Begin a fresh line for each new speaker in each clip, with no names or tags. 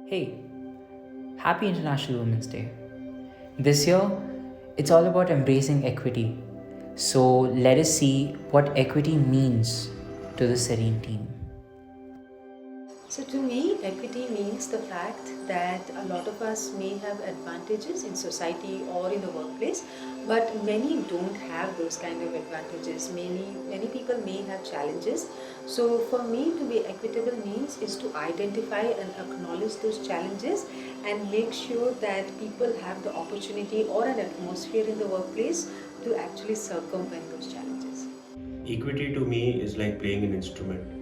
Hey, happy International Women's Day. This year, it's all about embracing equity. So let us see what equity means to the Serein team.
So to me, equity means the fact that a lot of us may have advantages in society or in the workplace, but many don't have those kind of advantages. Many people may have challenges. So for me, to be equitable means is to identify and acknowledge those challenges and make sure that people have the opportunity or an atmosphere in the workplace to actually circumvent those challenges.
Equity to me is like playing an instrument.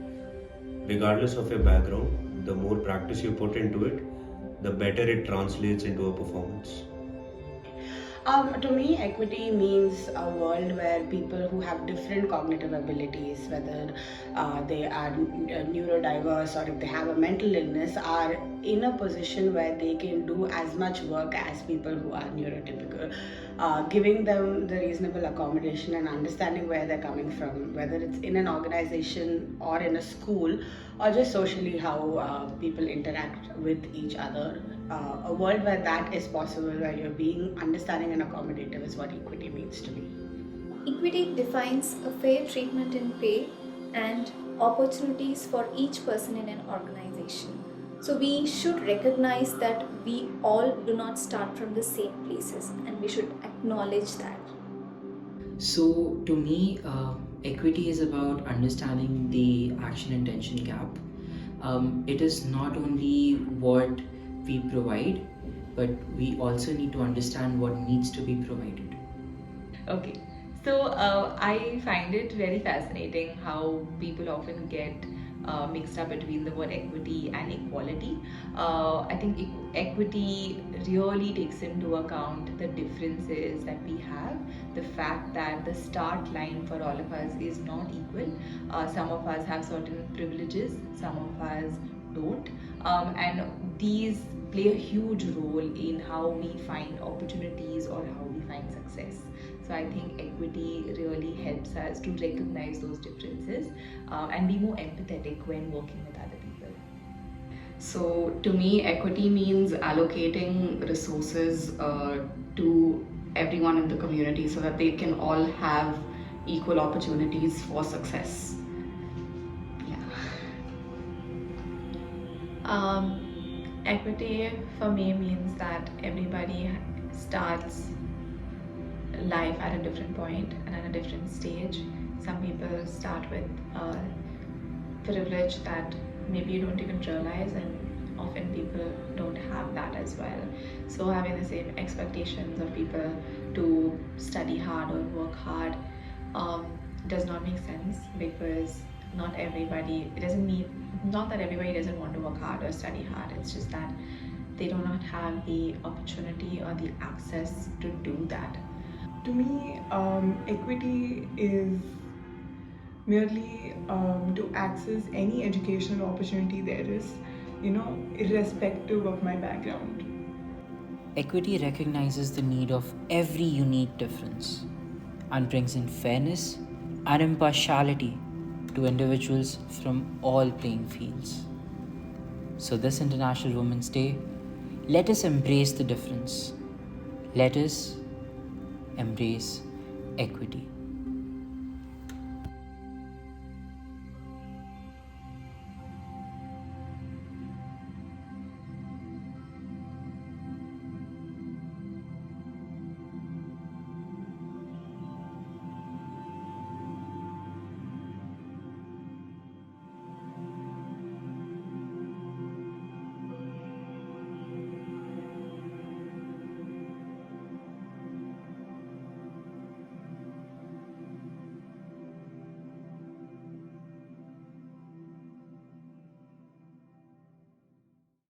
Regardless of your background, the more practice you put into it, the better it translates into a performance.
To me, equity means a world where people who have different cognitive abilities, whether they are neurodiverse or if they have a mental illness, are in a position where they can do as much work as people who are neurotypical. Giving them the reasonable accommodation and understanding where they're coming from, whether it's in an organization or in a school or just socially how people interact with each other. A world where that is possible, where you're being understanding and accommodative, is what equity means to me.
Equity defines a fair treatment in pay and opportunities for each person in an organization. So we should recognize that we all do not start from the same places and we should acknowledge that.
So, to me, equity is about understanding the action intention gap. It is not only what we provide, but we also need to understand what needs to be provided.
Okay, so I find it very fascinating how people often get mixed up between the word equity and equality. I think equity really takes into account the differences that we have, the fact that the start line for all of us is not equal. Some of us have certain privileges, some of us don't, and these play a huge role in how we find opportunities or how we find success. So I think equity really helps us to recognize those differences and be more empathetic when working with other people.
So, to me, equity means allocating resources to everyone in the community so that they can all have equal opportunities for success. Yeah.
Equity for me means that everybody starts life at a different point and at a different stage. Some people start with privilege that maybe you don't even realize, and often people don't have that as well. So having the same expectations of people to study hard or work hard does not make sense, because not everybody, it doesn't mean, not that everybody doesn't want to work hard or study hard, it's just that they do not have the opportunity or the access to do that.
To me, equity is merely to access any educational opportunity there is, irrespective of my background.
Equity recognizes the need of every unique difference and brings in fairness and impartiality to individuals from all playing fields. So, this International Women's Day, let us embrace the difference. Let us embrace equity.